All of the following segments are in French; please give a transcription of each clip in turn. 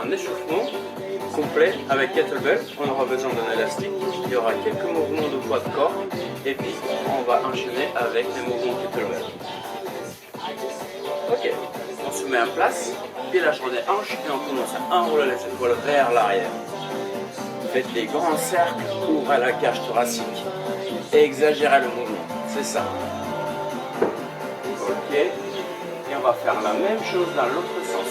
un échauffement complet avec kettlebell. On aura besoin d'un élastique, il y aura quelques mouvements de poids de corps et puis on va enchaîner avec les mouvements kettlebell. Ok, on se met en place, puis la journée hanche et on commence à enrouler les épaules vers l'arrière. Faites des grands cercles, ouvrez la cage thoracique et exagérez le mouvement, c'est ça. Ok, et on va faire la même chose dans l'autre sens.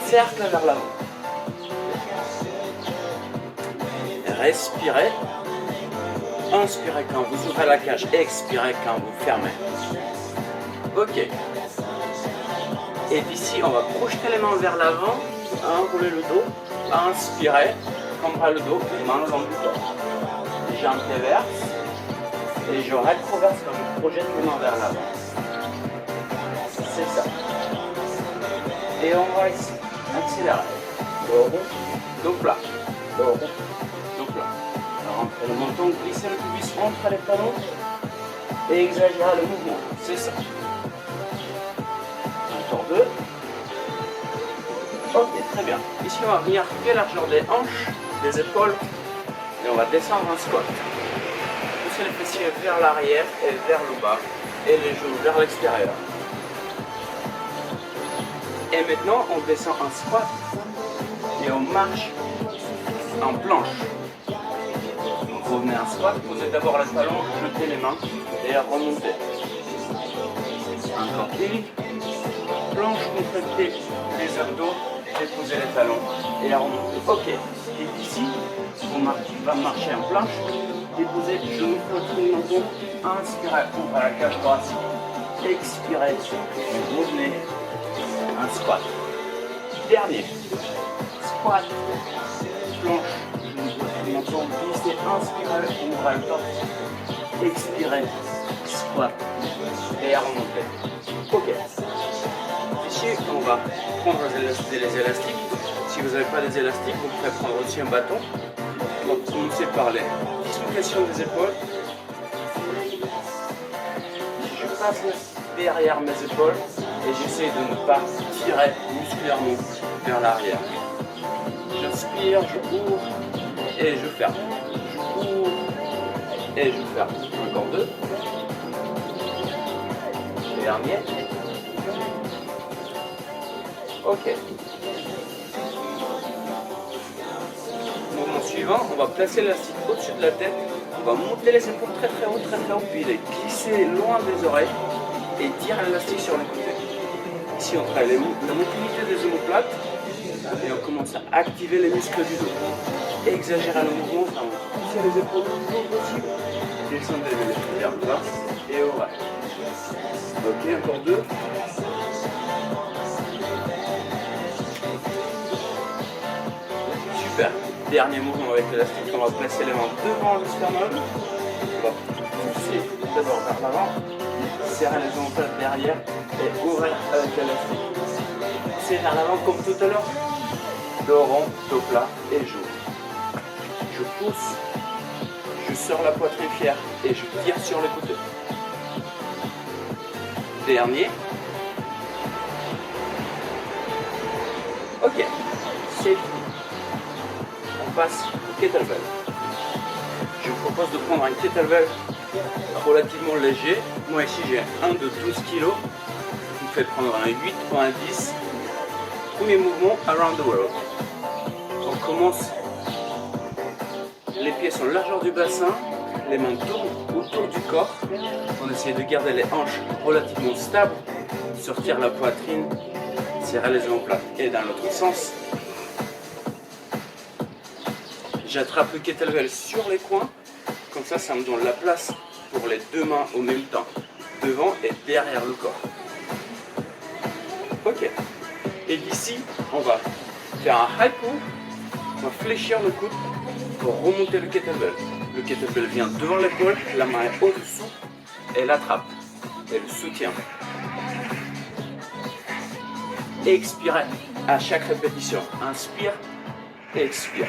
Cercle vers l'avant. Respirez. Inspirez quand vous ouvrez la cage, expirez quand vous fermez. Ok. Et d'ici, on va projeter les mains vers l'avant, enrouler le dos, inspirez, cambrez le dos, les mains le long du corps. Jambes déversent et je rétroverse quand je projette les mains vers l'avant. C'est ça. Et on va ici accélérer. Dos rond, dos plat. Dos rond, dos plat. Rentrez le menton, glissez le pubis entre les talons et exagérez le mouvement. C'est ça. Encore deux. Ok, très bien. Ici, on va venir pied largeur des hanches, des épaules et on va descendre en squat. Poussez les fessiers vers l'arrière et vers le bas et les genoux vers l'extérieur. Et maintenant, on descend en squat et on marche en planche. Donc, vous venez en squat, posez d'abord les talons, jetez les mains et remontez. Encore pili. Planche, contractez les abdos, déposez les talons et remontez. Ok. Et ici, on va marcher en planche, déposez genoux, poitrine, menton, inspirez, ouvrez la cage thoracique, expirez, revenez. Un squat. Dernier. Squat. Planche. Menton. Glissez. Inspirez. Ouvrez le torse. Expirez. Squat. Et remontez. Ok. Ici, on va prendre les élastiques. Si vous n'avez pas des élastiques, vous pouvez prendre aussi un bâton. On va commencer par les dislocations des épaules. Je passe derrière mes épaules et j'essaie de ne pas tirer musculairement vers l'arrière. J'inspire, je ouvre et je ferme. Je ouvre et je ferme. Encore deux. Dernier. Ok. Mouvement suivant, on va placer l'élastique au-dessus de la tête. On va monter les épaules très haut, puis les glisser loin des oreilles et tirer l'élastique sur les côtés. Ici, on travaille la mobilité des omoplates et on commence à activer les muscles du dos. Exagérez le mouvement, vraiment. Poussez les épaules le plus haut possible. Descendez les épaules vers le bas et au ras. Ok, encore deux. Super. Dernier mouvement avec l'élastique, on va placer les mains devant le sternum. On va pousser d'abord vers l'avant, serrer les omoplates derrière et ouvrir avec l'élastique. Poussez vers l'avant comme tout à l'heure. Dos rond, dos plat et j'ouvre. Je pousse, je sors la poitrine fière et je tire sur les côtés. Dernier. Ok, c'est fini. On passe au kettlebell. Je vous propose de prendre un kettlebell relativement léger. Moi ici j'ai un de 12 kg. Vous pouvez prendre un 8 ou un 10. Premier mouvement, around the world. On commence. Les pieds sont largeur du bassin. Les mains tournent autour du corps. On essaie de garder les hanches relativement stables. Sortir la poitrine. Serrer les omoplates. Et dans l'autre sens. J'attrape le kettlebell sur les coins, comme ça me donne la place pour les deux mains au même temps, devant et derrière le corps. Ok. Et d'ici, on va faire un high pull, on va fléchir le coude pour remonter le kettlebell. Le kettlebell vient devant l'épaule, la main est au-dessous, et l'attrape, et le soutient. Expirez à chaque répétition. Inspire, expire.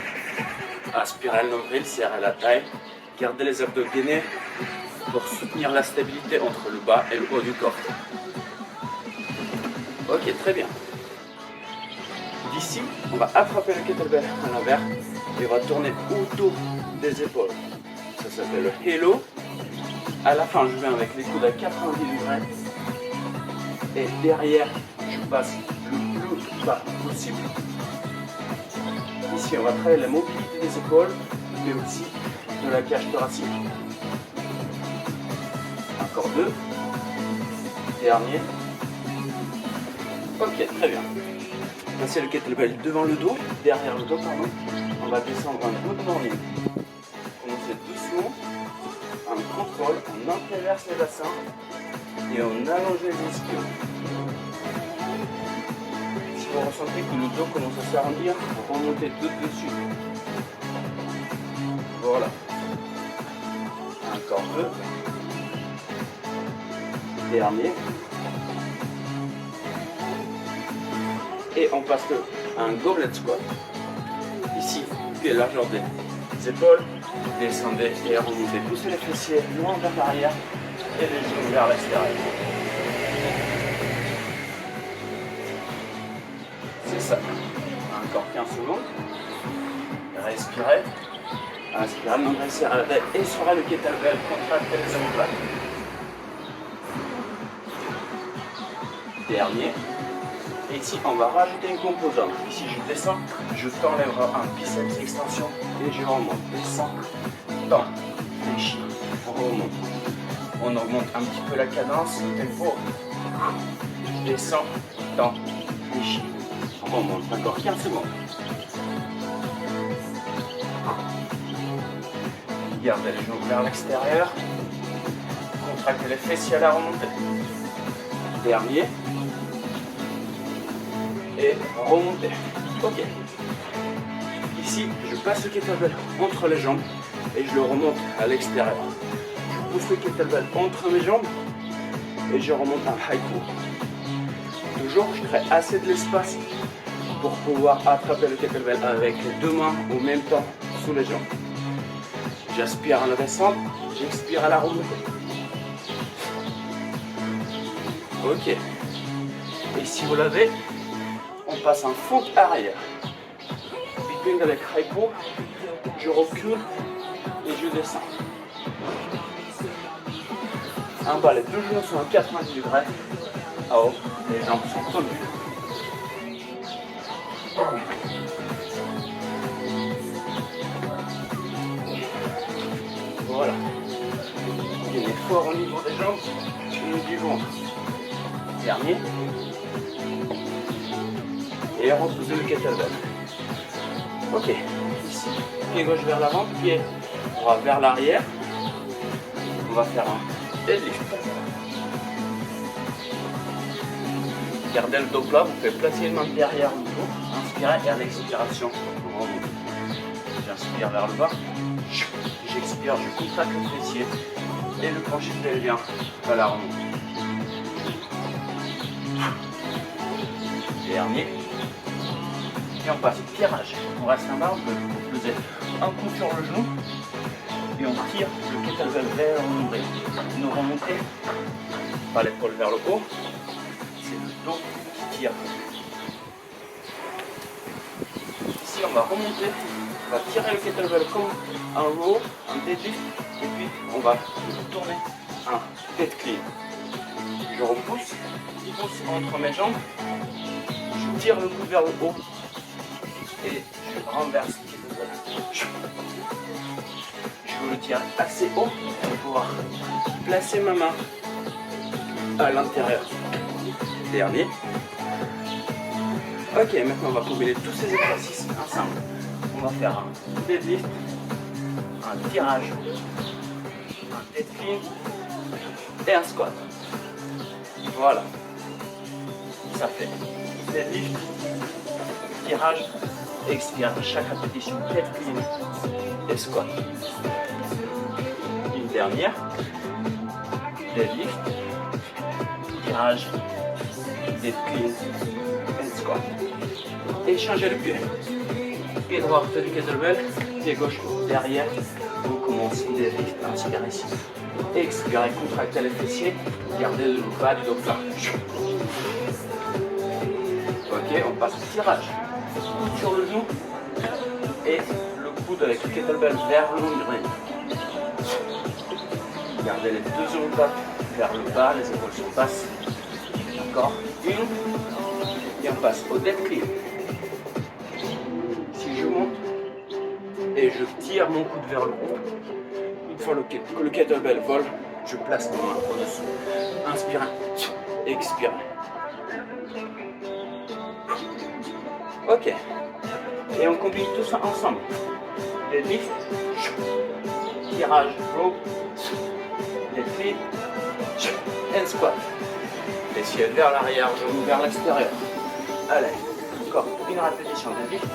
Aspirez le nombril, serrez la taille, gardez les abdos gainés pour soutenir la stabilité entre le bas et le haut du corps. Ok, très bien. D'ici, on va attraper le kettlebell à l'envers et on va tourner autour des épaules. Ça s'appelle le halo. À la fin, je viens avec les coudes à 90 degrés. Et derrière, je passe le plus bas possible. Ici, on va travailler la mobilité des épaules, mais aussi de la cage thoracique. Encore 2. Dernier. Ok, très bien. Passez le kettlebell devant le dos, derrière le dos, pardon. On va descendre un good morning. Commencez doucement, en contrôle, on inverse les bassins et on allonge les ischios. Si vous ressentez que le dos commence à s'arrondir, remontez tout dessus. Voilà. Encore 2. Dernier. Et on passe à un goblet squat. Ici, pied largeur des épaules, descendez et remontez. Poussez les fessiers loin vers l'arrière et les genoux vers l'extérieur. C'est ça. Encore 15 secondes. Respirez. Inspirez, montrez et sur le kettlebell, contractez les omoplates. Dernier. Et ici, on va rajouter une composante. Ici, je descends, je tends les bras, un biceps extension et je remonte. Descends, tends, fléchis, remonte. On augmente un petit peu la cadence, le tempo. Descends, tends, fléchis, remonte. Encore 15 secondes. Gardez les genoux vers l'extérieur. Contractez les fessiers à la remontée. Dernier. Et remonter. Ok. Ici, je passe le kettlebell entre les jambes et je le remonte à l'extérieur. Je pousse le kettlebell entre mes jambes et je remonte un haïku. Toujours, je crée assez de l'espace pour pouvoir attraper le kettlebell avec les deux mains au même temps sous les jambes. J'aspire à la descente, j'expire à la remontée. Ok. Et si vous l'avez, on passe un fond arrière. Big bend avec haïku, je recule et je descends. En bas, les deux genoux sont à 90 degrés. En haut, les jambes sont tenues. Voilà. Il y a des efforts au niveau des jambes et du ventre. Dernier. Et repousser le kettlebell. Ok. Ici, pied gauche vers l'avant, pied droit vers l'arrière. On va faire un deadlift. Gardez le dos plat, vous pouvez placer une main derrière le dos. Inspirez et à l'expiration, remontez. J'inspire vers le bas. J'expire, je contracte le fessier et le pencher pelvien à la remontée. Dernier. Et on passe au tirage. On reste en bas, on peut poser un coup sur le genou et on tire le kettlebell vers le nombril. Nous remontez, pas l'épaule vers le haut, c'est le dos qui tire. Ici on va remonter, on va tirer le kettlebell comme un row, un deadlift, et puis on va tourner un dead clean. Je repousse, pousse entre mes jambes, je tire le coude vers le haut et je renverse le kettlebell. Je le tire assez haut pour pouvoir placer ma main à l'intérieur. Dernier. Ok, maintenant on va combiner tous ces exercices ensemble. On va faire un deadlift, un tirage, un dead clean et un squat. Voilà. Ça fait deadlift, tirage, expire à chaque répétition, dead clean et squat. Une dernière, deadlift, tirage, dead clean et squat. Et changez le pied. Pied droit du kettlebell, pied gauche derrière. On commence deadlift, inspirez ici. Expirez, contractez les fessiers, gardez le bas du dos plat. Ok, on passe au tirage. coude sur le genou et le coude avec le kettlebell vers le long du grenier. Gardez les deux omoplates vers le bas, les épaules surpassent. Encore une. Et on passe au deadlift. Si je monte et je tire mon coude vers le haut, une fois que le kettlebell vole, je place ma main au-dessous. Inspirez, expirez. Ok. Et on combine tout ça ensemble. Deadlift, tirage, row, deadlift, and squat. L'essieu vers l'arrière, genou vers l'extérieur. Allez, encore une répétition. Deadlift,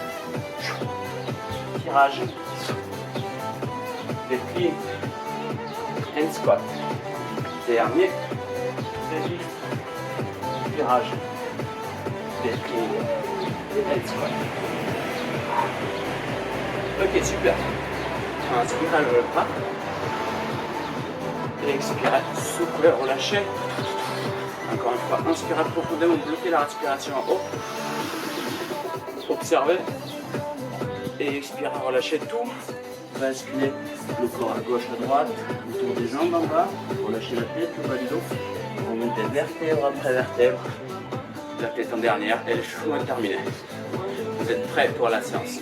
tirage, deadlift, and squat. Dernier, deadlift, tirage, deadlift, and squat. Ok, super. Inspirez le bras. Et expirez, soufflez, relâchez. Encore une fois, inspirez profondément, bloquez la respiration en haut. Observez. Et expirez, relâchez tout. Basculez le corps à gauche, à droite, autour des jambes en bas. Relâchez la tête, le bas du dos. Remontez vertèbre après vertèbre. La tête en dernière et le chemin est terminé. Vous êtes prêts pour la séance.